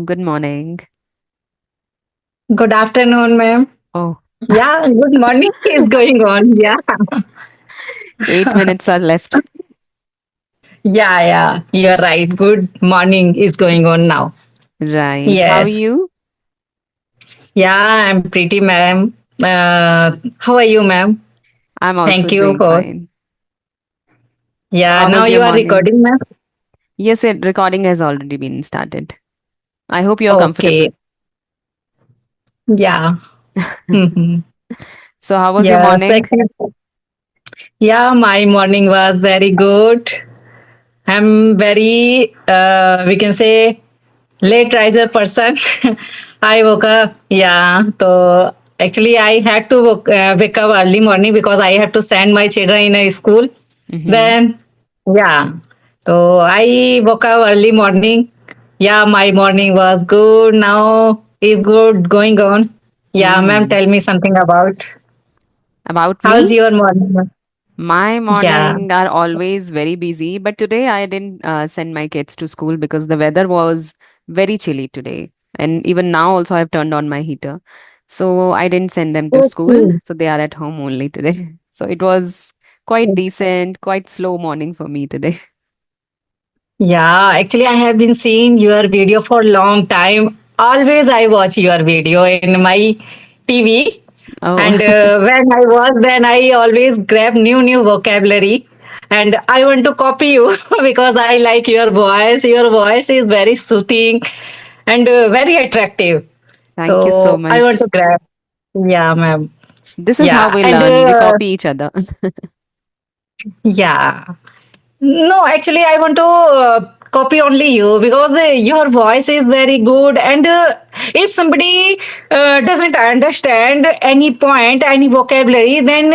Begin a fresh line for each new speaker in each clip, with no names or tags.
Good morning.
Good afternoon, ma'am.
Oh,
Yeah, good morning is going on. Yeah,
8 minutes are left.
yeah, you're right. Good morning is going on now.
Right. How are
Yes.
you?
Yeah, I'm pretty, ma'am. How are you, ma'am?
I'm also
Thank you
doing
for.
fine. So,
Yeah,
how
now
was your
you are
morning?
recording, ma'am.
Yes, recording has already been started. I hope you're comfortable.
Okay. Yeah. Mhm.
So, how was your
Yeah.
morning?
Yeah, my morning was very good. I'm very, we can say, late riser person. I woke up, yeah. So actually, I had to wake up early morning because I had to send my children in a school.
Mm-hmm.
Then, yeah. So I woke up early morning. Yeah, my morning was good. Now is good going on. Yeah, ma'am,
Hmm.
tell me something about
About
how's
me?
your morning?
My
Yeah.
morning are always very busy, but today I didn't send my kids to school because the weather was very chilly today. And even now also I've turned on my heater. So I didn't send them to school.
Okay.
So they are at home only today. So it was quite decent, quite slow morning for me today.
Yeah, actually, I have been seeing your video for a long time. Always, I watch your video in my TV,
Oh,
and then I always grab new vocabulary, and I want to copy you because I like your voice. Your voice is very soothing and very attractive.
thank you so
So I want
much.
to grab. Yeah, ma'am.
This is how
Yeah,
we
and
learn. We copy each other.
yeah. No, actually, I want to copy only you because your voice is very good. And if somebody doesn't understand any point, any vocabulary, then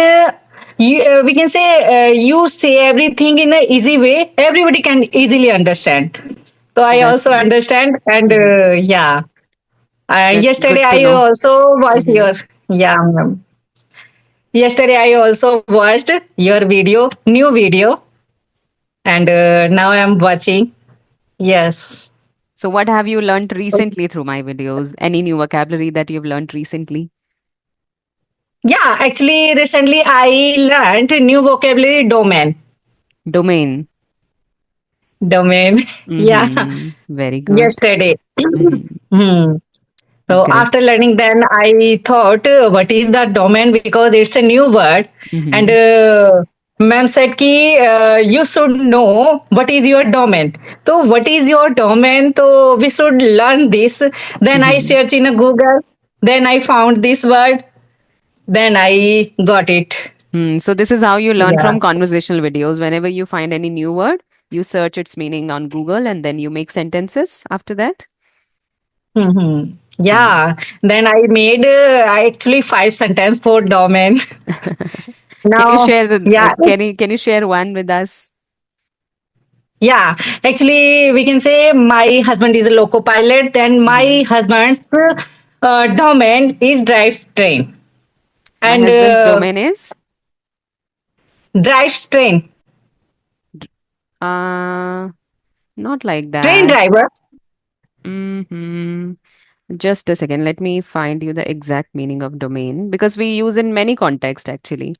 we can say you say everything in an easy way. Everybody can easily understand. So I
That's
also
nice.
understand. And
Mhm.
yeah,
That's
yesterday
good to
I
know.
also watched
Hmm.
your yeah. Yesterday I also watched your video, new video, and now I'm watching. Yes.
So, what have you learned recently through my videos? Any new vocabulary that you've learned recently?
Yeah, actually, recently I learned a new vocabulary domain.
Domain.
Domain. Yeah,
Mm-hmm. Very good.
yesterday.
Mm-hmm.
Hmm. So
Great.
after learning, then I thought, what is the domain? Because it's a new word, and
Mm-hmm.
ma'am said ki you should know what is your domain. So what is your domain? So we should learn this. Then I
Mm-hmm.
search in a Google. Then I found this word. Then I got it.
So, this is how you learn
Yeah.
from conversational videos. Whenever you find any new word, you search its meaning on Google and then you make sentences after that.
Mm-hmm.
Mm.
Yeah. Then I made I actually five sentence for domain.
Can you
Now,
share
yeah,
can you share one with us?
yeah. Actually, we can say my husband is a loco pilot. Then
Hmm.
my husband's domain is drives train
My
and
husband's domain is
drives train,
uh not like
train
that.
driver.
Hmm. Just a second. Let me find you the exact meaning of domain because we use in many contexts actually.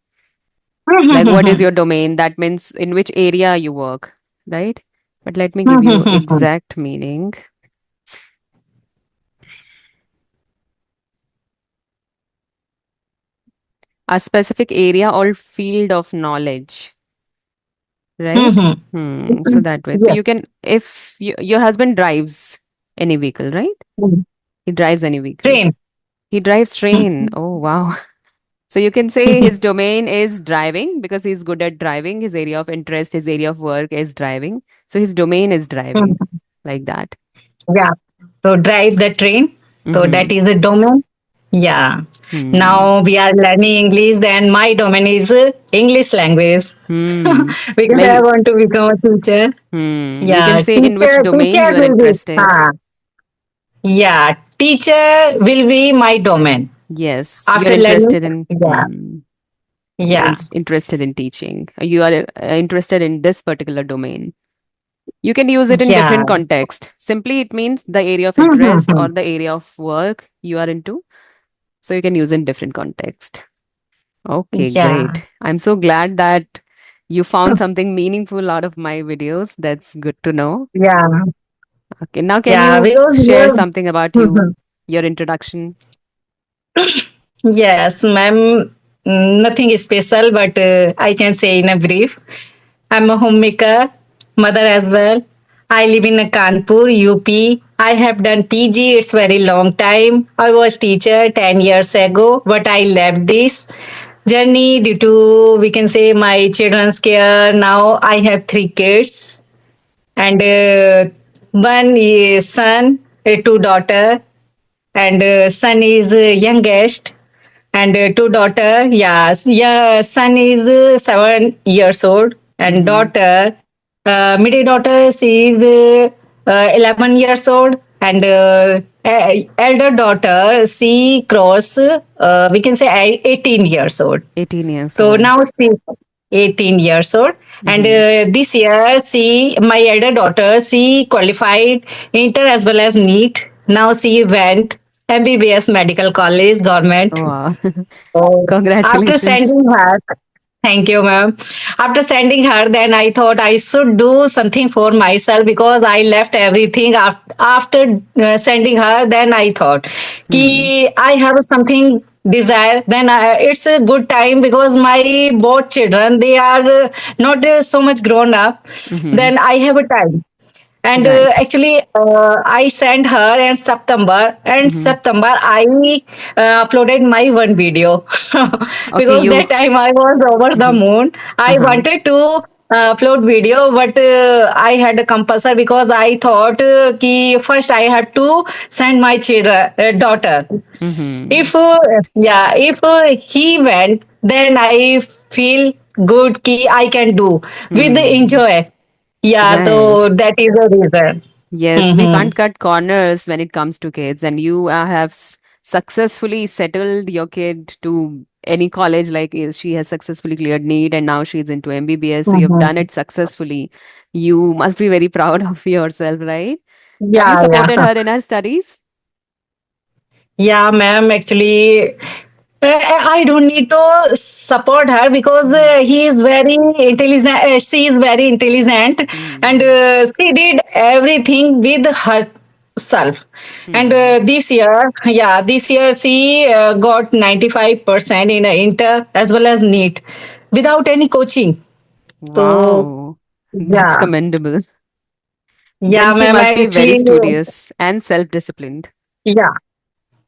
Like, what is your domain? That means in which area you work, right? But let me give you exact meaning. A specific area or field of knowledge, right? So that way. So you
Yes,
can, if your husband drives any vehicle, right? He drives any vehicle.
train.
He drives train. Oh, wow. So you can say his domain is driving because he's good at driving. His area of interest, his area of work is driving. So his domain is driving, like that.
Yeah. So drive the train. So that
Mm-hmm.
is a domain. Yeah.
Hmm.
Now we are learning English. Then my domain is English language
Hmm.
because I
Like,
want to become a teacher.
you can
Yeah,
say in which
teacher
domain you are
will be.
interested.
Yeah, teacher will be my domain
Yes, you're
after learning.
interested in.
Yeah,
You're
yeah,
interested in teaching. You are interested in this particular domain. You can use it in
Yeah.
different context. Simply, it means the area of interest or the area of work you are into. So you can use in different context. Okay,
Yeah.
great. I'm so glad that you found something meaningful out of my videos. That's good to know.
Yeah.
Okay, now can
Yeah.
you
Because
share something about you, your introduction?
yes, ma'am. Nothing special, but I can say in a brief. I'm a homemaker, mother as well. I live in Kanpur, UP. I have done PG. It's very long time. I was teacher 10 years ago, but I left this journey due to, we can say, my children's care. Now I have three kids, and one is son, two daughter, and son is youngest, and two daughter. Yes, yeah, son is 7 years old, and
Mm-hmm.
daughter, middle daughter, she is 11 years old, and elder daughter, she cross, we can say 18 years old.
18 years
So
old.
now she 18 years old, and
Mm-hmm.
this year she, my elder daughter, she qualified inter as well as NEET. Now she went MBBS Medical College Government.
Wow.
Oh. After
Congratulations.
sending her, thank you, ma'am. After sending her, then I thought I should do something for myself because I left everything after sending her. Then I thought,
Mm-hmm.
ki I have something desire. Then it's a good time because my both children, they are not so much grown up.
Mm-hmm.
Then I have a time, and
Right.
actually I sent her in
Mm-hmm.
September I uploaded my one video
Okay,
because that
you.
time I was over the
Mm-hmm.
moon. I
Uh-huh.
wanted to upload video, but I had a compulsory because I thought ki first I have to send my children daughter.
Mm-hmm.
If he went, then I feel good ki I can do with
Hmm.
enjoy. Yeah, so
Right.
that is the reason.
Yes, we
Mm-hmm.
can't cut corners when it comes to kids, and you have successfully settled your kid to any college. Like she has successfully cleared NEET, and now she's into MBBS. So you've done
Mm-hmm.
it successfully. You must be very proud of yourself, right? Have you
Yeah,
supported
yeah.
her in her studies?
Yeah, ma'am. Actually, I don't need to support her because
Mm-hmm.
he is very intelligent. She is very intelligent, and
Mm-hmm.
she did everything with herself. And
Hmm.
this year she got 95% in inter as well as NEET without any coaching. So
Wow, that's
yeah,
commendable. Then
yeah,
she
ma'am.
must
I
be very
actually,
studious and self-disciplined.
yeah.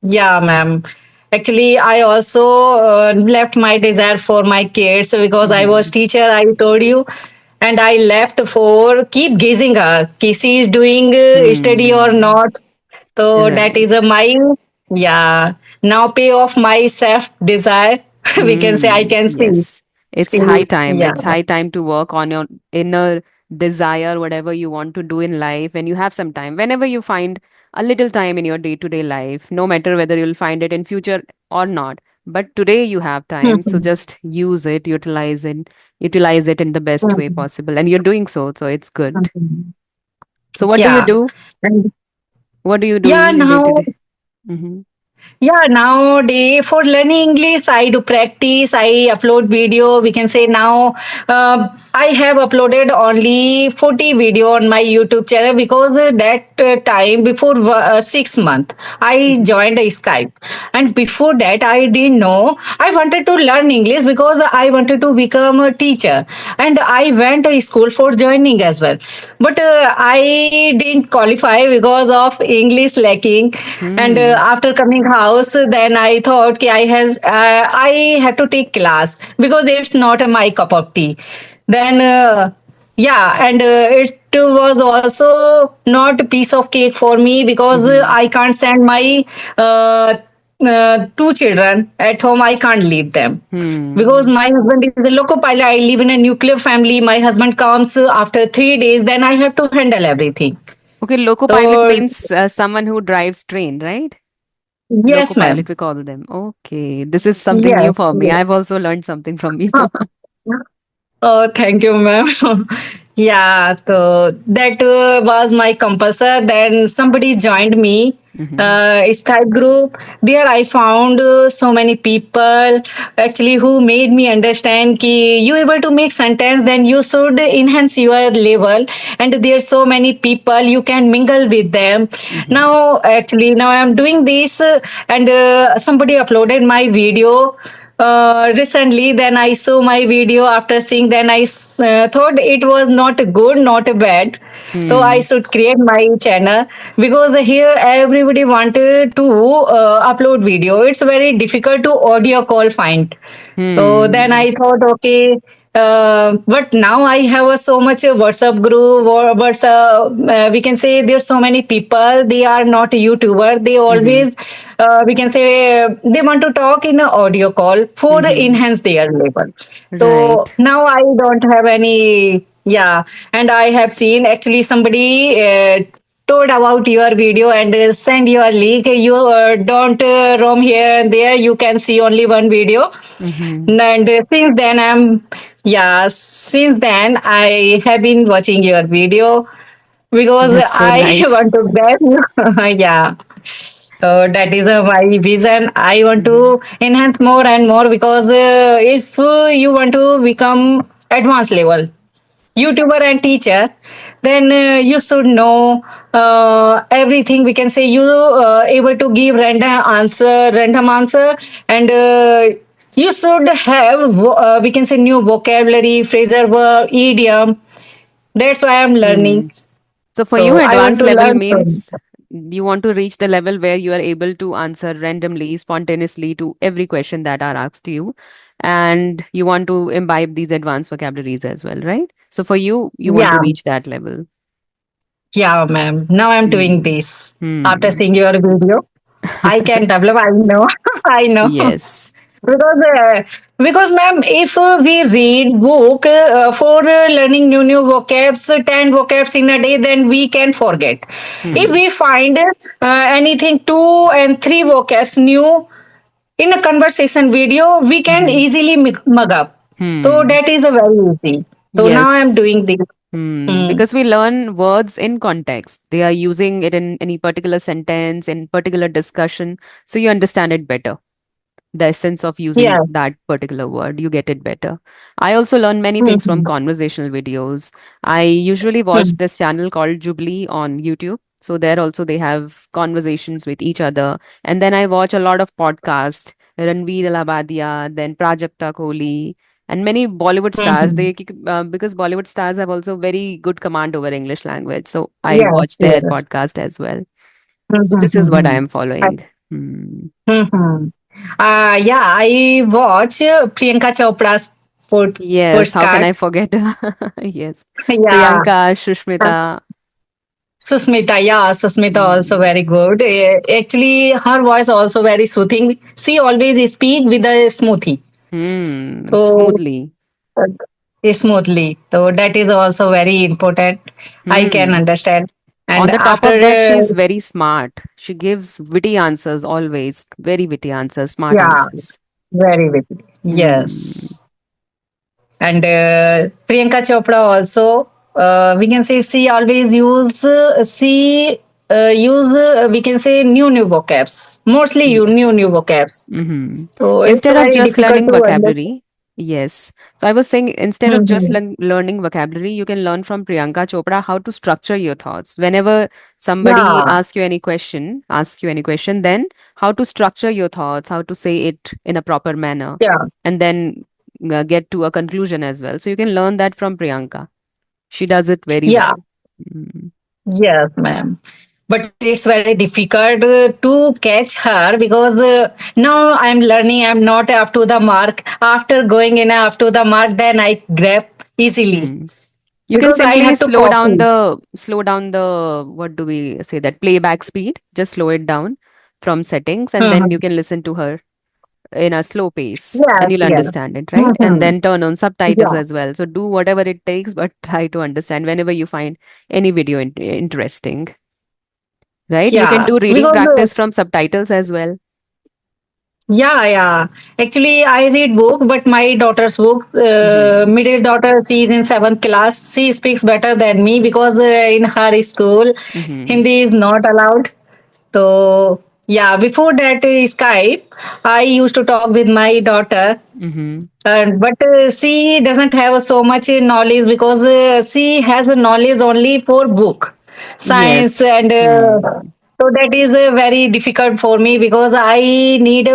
Yeah, ma'am. Actually, I also left my desire for my kids because I was
Mm-hmm.
teacher. I told you, and I left for keep gazing her. Ki she is doing study or
Hmm.
not. So that
Right.
is my, yeah. Now pay off my self desire. We can say I
Mm,
can
yes. It's
see.
high time.
Yeah.
It's high time to work on your inner desire, whatever you want to do in life, and you have some time. Whenever you find a little time in your day-to-day life, no matter whether you'll find it in future or not. But today you have time, so just use it, utilize it in the best way possible. And you're doing so, so it's good. So what do you
Yeah.
do?
And
What do you do
yeah,
in day to
now
day? Mm-hmm.
yeah, nowadays for learning English, I do practice. I upload video. We can say now I have uploaded only 40 video on my YouTube channel because that time before 6 months I
Mm-hmm.
joined a Skype, and before that I didn't know. I wanted to learn English because I wanted to become a teacher, and I went to school for joining as well. But I didn't qualify because of English lacking, and
Hmm.
after coming house, then I thought ki I had to take class because it's not my cup of tea. Then and it was also not a piece of cake for me because
Mm-hmm.
I can't send my uh, two children at home. I can't leave them because
Hmm.
my husband is a loco pilot. I live in a nuclear family. My husband comes after 3 days. Then I have to handle everything.
Okay, loco pilot
So
means someone who drives train, right? Loco
yes,
pilot,
ma'am.
we call them. Okay, this is something new
Yes.
for me.
Yes.
I've also learned something from you.
Oh, thank you, ma'am. Yeah, so that was my compulsor. Then somebody joined me,
Mm-hmm.
Skype group. There I found so many people actually who made me understand कि you able to make sentence, then you should enhance your level. And there's so many people you can mingle with them.
Mm-hmm.
Now I'm doing this, and somebody uploaded my video recently. Then I saw my video. After seeing, then thought it was not good, not bad, so I
Hmm.
should create my channel. Because here everybody wanted to upload video, it's very difficult to audio call find. So then
Hmm.
I thought, okay, but now I have so much WhatsApp group, or WhatsApp. We can say there's so many people. They are not YouTuber. They
Mm-hmm.
always, we can say, they want to talk in an audio call for
Mm-hmm.
enhance their level. So
Right.
now I don't have any. Yeah, and I have seen actually somebody. Told about your video and send your link. You don't roam here and there. You can see only one video.
Mm-hmm.
And since then I have been watching your video because
That's so
I
nice.
want to get you. Yeah. So that is my vision. I want
Mm-hmm.
to enhance more and more because if you want to become advanced level YouTuber and teacher, then you should know everything. We can say you able to give random answer, and you should have we can say new vocabulary, phrasal verb, idiom. That's why I'm learning.
Hmm. So for you,
So I want
advanced
to
level
learn so
means you want to reach the level where you are able to answer randomly, spontaneously to every question that are asked to you, and you want to imbibe these advanced vocabularies as well, right? So for you, you want to
yeah,
reach that level.
yeah, ma'am. Now I'm doing
Hmm.
this after
Hmm.
seeing your video. I can develop. I know. I know.
Yes.
Because, ma'am, if we read book for learning new vocabs, 10 vocabs in a day, then we can forget. If
Hmm.
we find anything 2 and 3 vocabs new in a conversation video, we can
Mm-hmm.
easily mug up. So
Hmm.
that is a very easy. So now I'm
Yes.
doing this.
Hmm.
Hmm.
Because we learn words in context. They are using it in any particular sentence, in particular discussion, so you understand it better. The essence of using
Yeah.
that particular word, you get it better. I also learn many things from
Mhm.
conversational videos. I usually watch
Mhm.
this channel called Jubilee on YouTube. So there also they have conversations with each other. And then I watch a lot of podcasts, Ranveer Alabadia, then Prajakta Kohli, and many Bollywood stars.
Mhm.
Because Bollywood stars have also very good command over English language. So I
Yes,
watch their
yes.
podcast as well. So
Mhm,
this is what I
mhm.
am following. Hmm.
Mhm. Yeah, I watch Priyanka Chopra's
Yes, how can
postcard.
I forget? Yes.
Yeah,
Priyanka,
uh,
Shushmita.
Susmita. Yeah, Susmita also
Hmm.
very good. Actually, her voice also very soothing. She always speak with a smoothie,
Hmm.
so
Smoothly.
smoothly. So that is also very important. I can
Hmm.
understand.
On
And
the top
after,
of that, she's very smart. She gives witty answers always. Very witty answers, smart
yeah,
answers.
very good.
Hmm.
Yes. And Priyanka Chopra also, we can say she always use we can say new vocabs, mostly
Yes.
new vocabs.
Mm-hmm.
So it's
Instead of
very
just
difficult
learning
to understand.
vocabulary, yes. So I was saying, instead of just
Mhm.
learning vocabulary, you can learn from Priyanka Chopra how to structure your thoughts. Whenever somebody
Yeah,
asks you any question, then how to structure your thoughts, how to say it in a proper manner,
yeah,
and then get to a conclusion as well. So you can learn that from Priyanka. She does it very
yeah,
well. Mm.
yes, ma'am. But it's very difficult to catch her because now I'm learning. I'm not up to the mark. After going in up to the mark, then I grab easily
Hmm. You can
because I
simply
have to copy.
slow down the, what do we say, that playback speed. Just slow it down from settings, and then you
Mhm.
can listen to her in a slow pace
Yes,
and you'll
yes.
understand it, right? And
Mhm.
then turn on subtitles
Yeah,
as well. So do whatever it takes, but try to understand whenever you find any video interesting, right? You can
yeah.
do reading
Because
practice from subtitles as well.
Yeah, yeah. Actually, I read book, but my daughter's book,
Mm-hmm.
middle daughter, she is in seventh class. She speaks better than me because in her school,
Mm-hmm.
Hindi is not allowed. So yeah, before that Skype, I used to talk with my daughter,
Mm-hmm.
but she doesn't have so much knowledge because she has a knowledge only for book, science,
Yes.
and
Hmm.
so that is very difficult for me because I need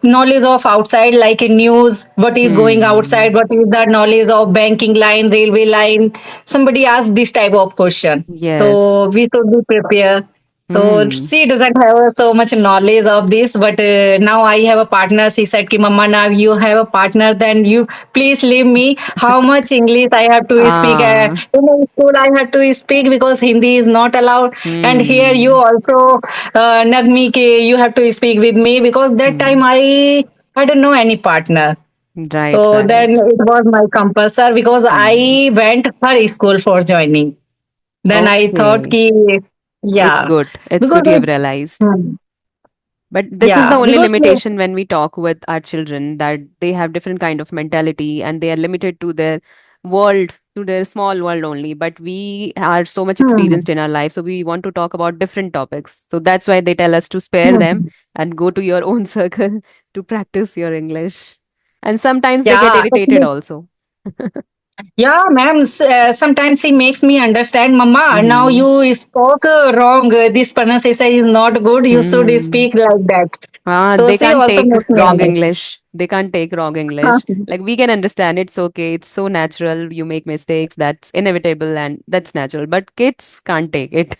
knowledge of outside, like in news, what is going
Hmm.
outside, what is the knowledge of banking line, railway line. Somebody asked this type of question,
Yes.
so we should be prepared. So
Hmm.
she doesn't have so much knowledge of this, but now I have a partner. She said, "Ki Mama, now you have a partner. Then you please leave me. How much English I have to speak?
Ah.
In the school, I have to speak because Hindi is not allowed. And here you
Hmm.
also nag me ki you have to speak with me because that time
Hmm.
I don't know any partner.
Right,
So
right.
then it was my compulsory because
Hmm.
I went her school for joining. Then I thought
Okay.
ki
It's
yeah,
good. It's
because
good you've realized.
hmm,
But this is the
yeah,
only
because
limitation when we talk with our children, that they have different kind of mentality and they are limited to their world, to their small world only. But we are so much
hmm,
experienced in our life, so we want to talk about different topics. So that's why they tell us to spare them
hmm,
and go to your own circle to practice your English. And sometimes they get
yeah,
irritated also.
yeah, ma'am. Sometimes he makes me understand, Mama. Now
Hmm.
you spoke wrong. This pronunciation is not good. You should
Hmm.
speak like that.
Ah,
So
they
she
can't
also
take
makes me
wrong
understand.
English. They can't take wrong English. Like we can understand it's okay. It's so natural. You make mistakes. That's inevitable and that's natural. But kids can't take it.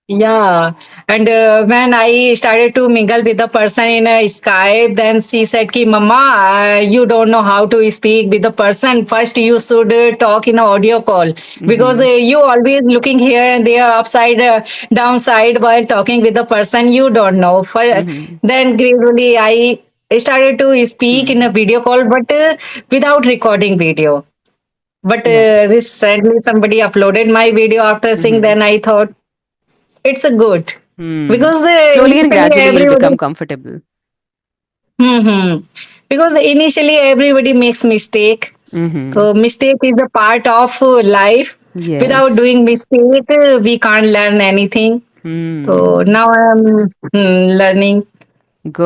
Yeah, and when I started to mingle with the person in Skype, then she said, "Ki Mama, you don't know how to speak with the person. First, you should talk in a audio call because
Mm-hmm.
you always looking here and there, upside, downside while talking with the person you don't know."
Mm-hmm.
Then gradually, I started to speak in a
Hmm.
video call, but without recording video. But
Yeah.
recently, somebody uploaded my video after seeing.
Mm-hmm.
Then I thought it's a good
Hmm.
because
Slowly and
initially
gradually you'll
everybody
become comfortable.
hmm because initially everybody makes mistake.
Mm-hmm.
So mistake is a part of life. Without
Yes.
doing mistake, we can't learn anything. So
Hmm.
now I'm learning.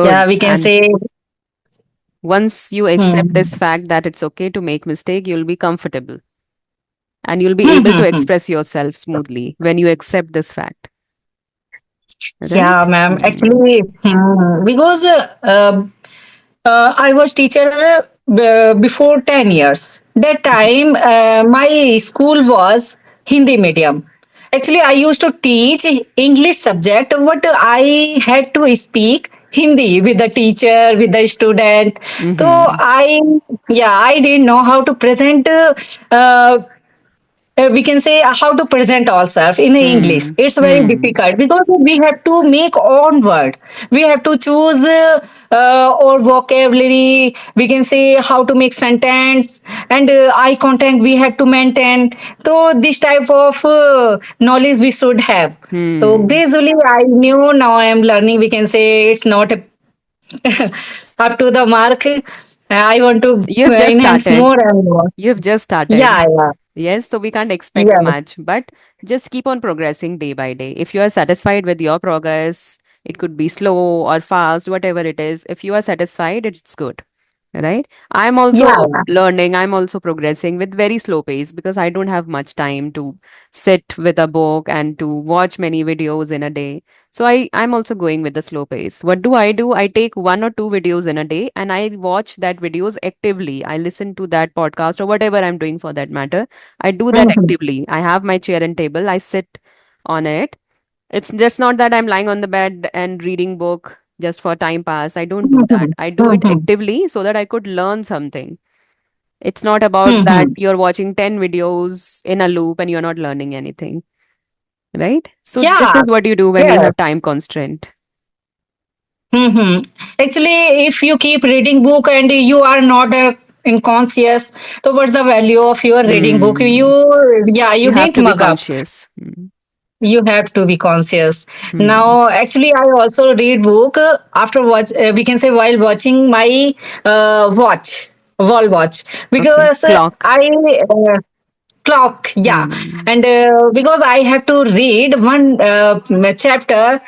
Yeah,
Good.
we can
And
say.
once you accept
Hmm.
this fact that it's okay to make mistake, you'll be comfortable and you'll be
Hmm,
able
hmm,
to
hmm.
express yourself smoothly when you accept this fact.
Yeah,
Right?
ma'am.
Hmm.
Actually, because I was teacher before 10 years. That time, my school was Hindi medium. Actually, I used to teach English subject, but I had to speak Hindi with the teacher, with the student. So
Mm-hmm.
I didn't know how to present uh, we can say how to present ourselves in English.
Hmm.
It's very
Hmm.
difficult because we have to make own word. We have to choose our vocabulary. We can say how to make sentence and eye contact we have to maintain. So this type of knowledge we should have. So
Hmm.
gradually I knew, now I am learning. We can say it's not up to the mark. I want to
You have just
enhance
started.
more and more.
You have just started.
Yeah, yeah,
Yes, so we can't expect
yeah.
much, but just keep on progressing day by day. If you are satisfied with your progress, it could be slow or fast, whatever it is. If you are satisfied, it's good. Right? I'm also
Yeah,
learning, I'm also progressing with very slow pace because I don't have much time to sit with a book and to watch many videos in a day. So I'm also going with the slow pace. What do? I take one or two videos in a day and I watch that videos actively. I listen to that podcast or whatever I'm doing for that matter. I do that
yeah.
actively. I have my chair and table. I sit on it. It's just not that I'm lying on the bed and reading book just for time pass. I don't do that.
Mhm,
I do it
mhm,
actively so that I could learn something. It's not about that
mhm.
you're watching 10 videos in a loop and you're not learning anything, right? So this
Yeah,
is what you do when you
yeah.
have time constraint.
Mhm. Actually, if you keep reading book and you are not inconscious, so what's the value of your reading book?
Hmm.
You
You have
didn't
to be
mug up.
conscious. Hmm.
You have to be conscious.
Hmm.
Now, actually, I also read book after watch. We can say while watching my watch, wall watch,
Okay.
because
Clock.
I clock. Yeah,
Hmm.
and because I have to read one chapter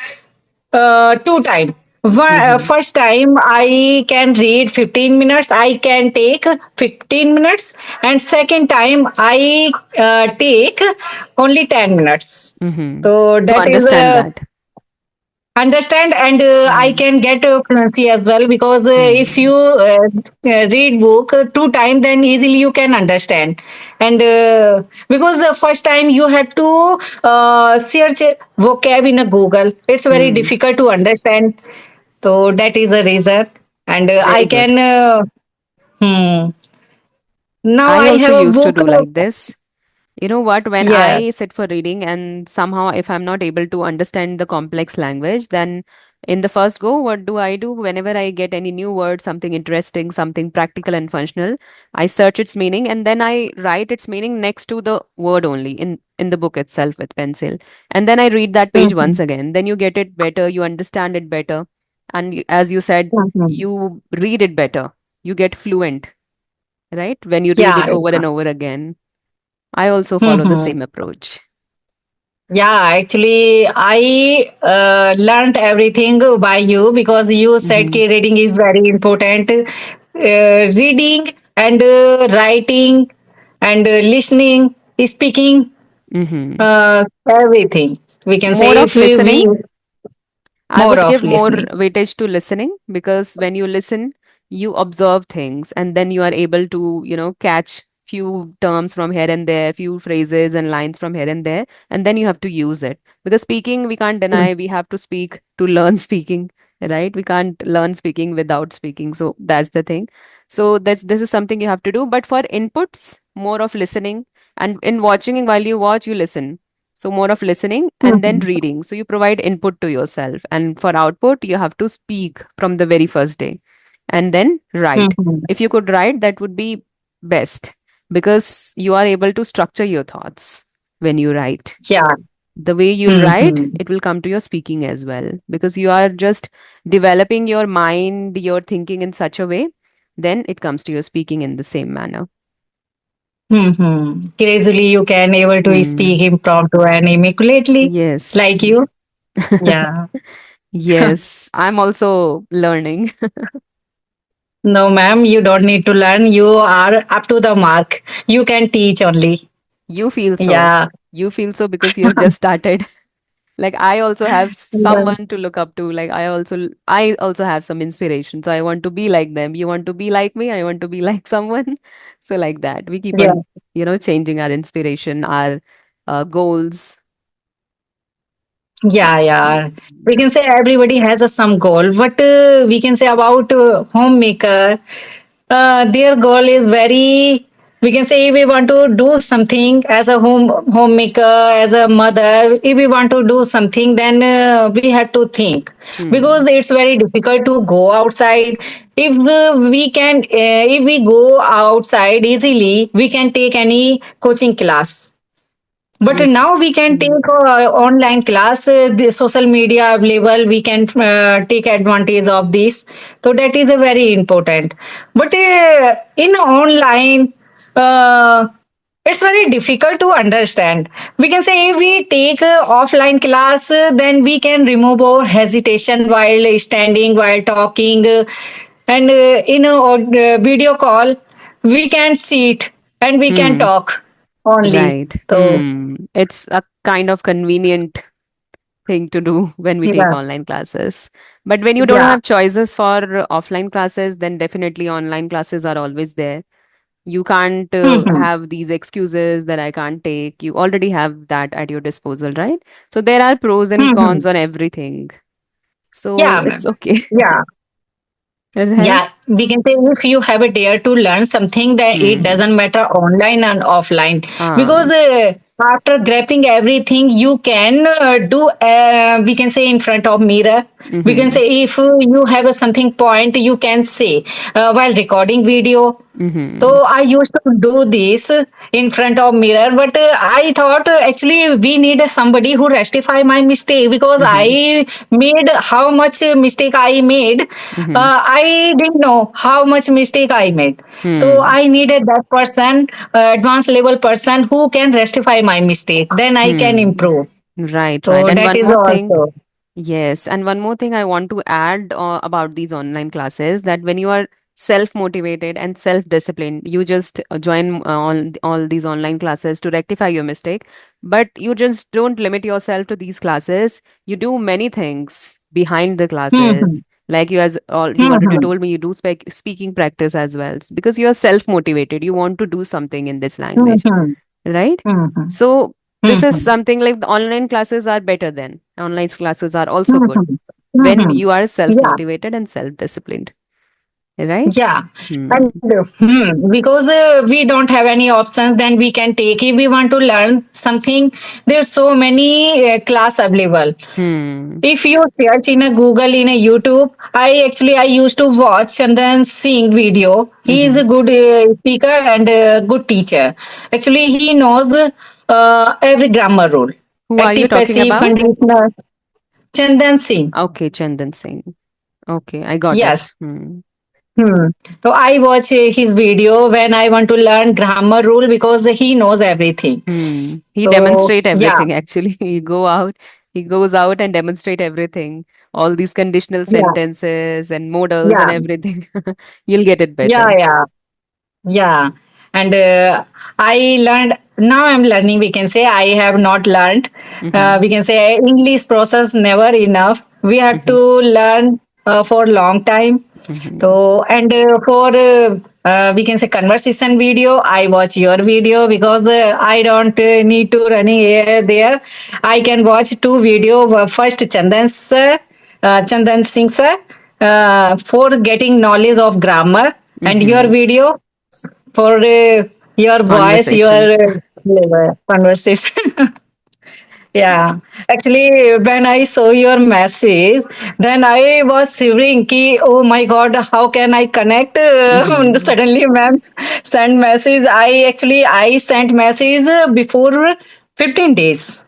two time.
Mm-hmm.
First time I can read 15 minutes. I can take 15 minutes, and second time I take only 10 minutes.
Mm-hmm.
So
To
that is
understand that.
understand, and I
Hmm.
can get fluency as well, because if
Hmm.
you read book two times, then easily you can understand. And because the first time you have to search vocab in a Google, it's very
Hmm.
difficult to understand. So that is a reason. And I
Very good.
can hmm, now
I
I
also
have a
used to
book.
do like this. You know what? When
Yeah.
I sit for reading and somehow if I'm not able to understand the complex language, then in the first go, what do I do? Whenever I get any new word, something interesting, something practical and functional, I search its meaning and then I write its meaning next to the word only in the book itself with pencil. And then I read that page
Mhm.
once again. Then you get it better, you understand it better. And as you said,
Mhm.
you read it better. You get fluent, right? When you read
Yeah.
it over and over again. I also follow the
Mhm.
same approach.
Yeah, actually, I learned everything by you, because you said
Mm-hmm.
that reading is very important. Reading and writing and listening, speaking,
Mm-hmm.
everything. We can
More
say
of
if we
listening. I
more
would
of
give more
listening.
weightage to listening because when you listen, you observe things and then you are able to, catch few terms from here and there, few phrases and lines from here and then you have to use it. Because speaking, we can't deny we have to speak to learn speaking, right? We can't learn speaking without speaking. So that's the thing. So this is something you have to do. But for inputs, more of listening. And in watching, while you watch, you listen. So more of listening and then
Mhm.
reading. So you provide input to yourself. And for output, you have to speak from the very first day and then write.
Mhm.
If you could write, that would be best because you are able to structure your thoughts when you write.
Yeah.
The way you'll write,
Mhm.
it will come to your speaking as well because you are just developing your mind, your thinking in such a way, then it comes to your speaking in the same manner.
Mhm. Crazily, you can able to speak
Hmm.
impromptu and immaculately,
Yes.
like you. Yeah.
Yes, I'm also learning.
No, ma'am, you don't need to learn. You are up to the mark. You can teach only.
You feel so.
Yeah.
You feel so because you have just started. Like I also have
Yeah.
someone to look up to. Like I also have some inspiration. So I want to be like them. You want to be like me? I want to be like someone. So like that. We keep
Yeah.
on, changing our inspiration, our goals.
Yeah. We
Mm.
can say everybody has a some goal. What we can say about homemaker, their goal is very. We can say if we want to do something as a homemaker, as a mother, if we want to do something, then we have to think,
Hmm.
because it's very difficult to go outside. If we go outside easily, we can take any coaching class, but
Yes.
now we can take
Hmm.
online class, the social media available, we can take advantage of this. So that is a very important. But in online, uh, it's very difficult to understand. We can say if we take offline class, then we can remove our hesitation while standing, while talking, and in a video call, we can sit and we can
Hmm.
talk only.
Right.
So
It's a kind of convenient thing to do when we take
yeah,
online classes. But when you don't
yeah.
have choices for offline classes, then definitely online classes are always there. You can't
Mhm.
have these excuses that I can't take. You already have that at your disposal, right? So there are pros and
Mhm.
cons on everything. So
Yeah,
it's
ma'am.
okay,
Yeah.
right?
Yeah, we can say if you have a dare to learn something, that it
Hmm.
doesn't matter online and offline, because
Ah.
after grabbing everything, you can do. We can say in front of mirror. We can
Mm-hmm.
say if you have a something point you can say while recording video.
Mm-hmm.
So I used to do this in front of mirror, but I thought actually we need somebody who rectify my mistake because
Mm-hmm.
I made how much mistake I made.
Mm-hmm.
I didn't know how much mistake I made. So
Hmm.
I needed that person, advanced level person who can rectify my mistake. Then I can
Hmm.
improve.
Right, right.
So
And
that
one
is
more thing.
also.
Yes, and one more thing I want to add about these online classes, that when you are self-motivated and self-disciplined, you just join all these online classes to rectify your mistake. But you just don't limit yourself to these classes. You do many things behind the
Hmm.
classes. Like you already
Hmm.
told me you do speaking practice as well, because you are self-motivated. You want to do something in this
Hmm.
language,
Hmm.
right?
Hmm.
So
Hmm.
this is
Hmm.
something like the online classes are better than online classes are also good
Mhm.
when
Mhm.
you are
Yeah,
self-motivated and self-disciplined, right?
yeah.
Hmm.
And because we don't have any options, then we can take if we want to learn something. There's so many class available.
Hmm.
If you search in a Google, in a YouTube, I used to watch and then seeing video. He is
Mm-hmm.
a good speaker and a good teacher. Actually, he knows every grammar rule,
Who are you
active,
talking
passive,
about?
conditional. Chandan Singh.
Okay, Chandan Singh. Okay, I got it.
Yes.
Hmm.
Hmm. So I watch his video when I want to learn grammar rule because he knows everything.
Hmm. He
So
demonstrate
yeah,
everything actually. He goes out and demonstrate everything. All these conditional
yeah,
sentences and modals and
yeah,
everything. You'll get it
yeah,
better.
yeah, yeah. And I learned, now I'm learning. We can say I have not learned.
Mm-hmm.
We can say English process never enough. We have
Mm-hmm.
to learn for long time.
Mm-hmm.
So, and for we can say conversation video, I watch your video because I don't need to running here there. I can watch two video. First, Chandan Singh sir, for getting knowledge of grammar, and your
Mm-hmm.
video for your voice, your
Conversations.
conversation. Yeah, actually, when I saw your message, then I was shivering. Ki, oh my God, how can I connect?
Mm-hmm.
Suddenly, ma'am sent message. I sent message before 15 days,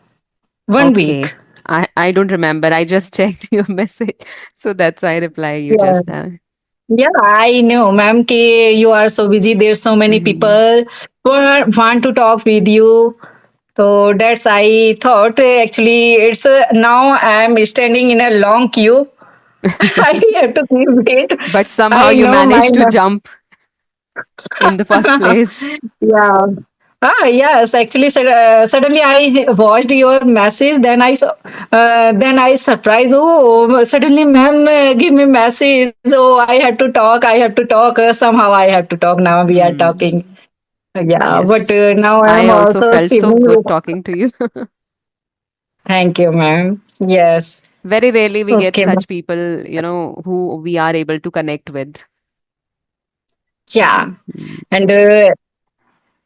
1 week.
Okay. I don't remember. I just checked your message. So that's why I reply you
Yeah,
just now.
yeah, I know, ma'am. Ki you are so busy. There's so many
Mm-hmm.
people who want to talk with you. So that's I thought actually it's now I'm standing in a long queue. I have to keep it.
But somehow
I
you
know my
managed to jump in the first place.
yeah. Ah yes, actually suddenly I watched your message. Then I surprised. Oh, suddenly, ma'am, give me message. So I had to talk. I have to talk. Somehow I have to talk. Now we are
Hmm.
talking. Yeah, but
Yes.
now I
I
am
also
also
felt so
swimming.
good talking to you.
Thank you, ma'am. Yes.
Very rarely we get
Okay,
such people, who we are able to connect with.
yeah.
Mm.
And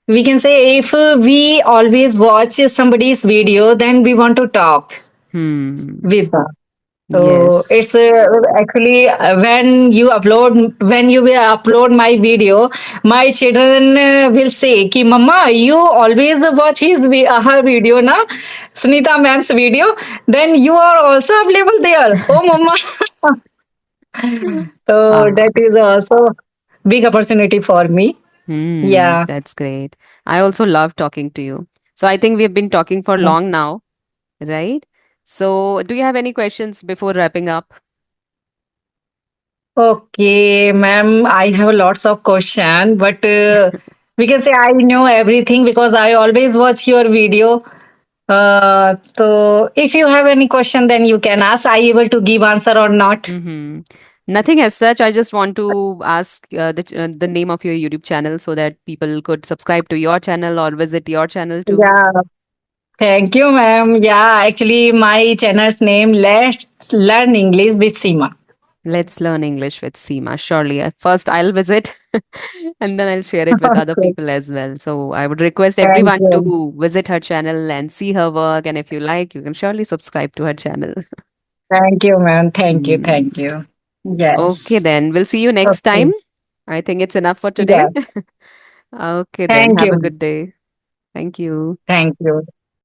we can say if we always watch somebody's video, then we want to talk
Hmm.
with them. So
Yes.
it's actually when you will upload my video, my children will say, "Ki Mama, you always watch her video, na Sunita ma'am's video. Then you are also available there." Oh, Mama. So
Ah.
that is also big opportunity for me.
Hmm.
Yeah.
That's great. I also love talking to you. So I think we've been talking for long now, right? So do you have any questions before wrapping up?
Okay, ma'am, I have lots of question, but we can say I know everything because I always watch your video. So if you have any question, then you can ask. I able to give answer or not?
Mm-hmm. Nothing as such. I just want to ask the name of your YouTube channel so that people could subscribe to your channel or visit your channel too.
Yeah, thank you, ma'am. Yeah, actually, my channel's name Let's Learn English with Seema.
Let's learn English with Seema. Surely. First, I'll visit and then I'll share it with other
Okay,
people as well. So I would request
thank
everyone
you.
to visit her channel and see her work. And if you like, you can surely subscribe to her channel.
Thank you, man. Thank you.
Mm.
Thank you.
Okay,
Yes.
then we'll see you next
Okay.
time. I think it's enough for today.
Yeah.
Okay, then
Thank
have a
you.
good day. Thank you.
Thank you.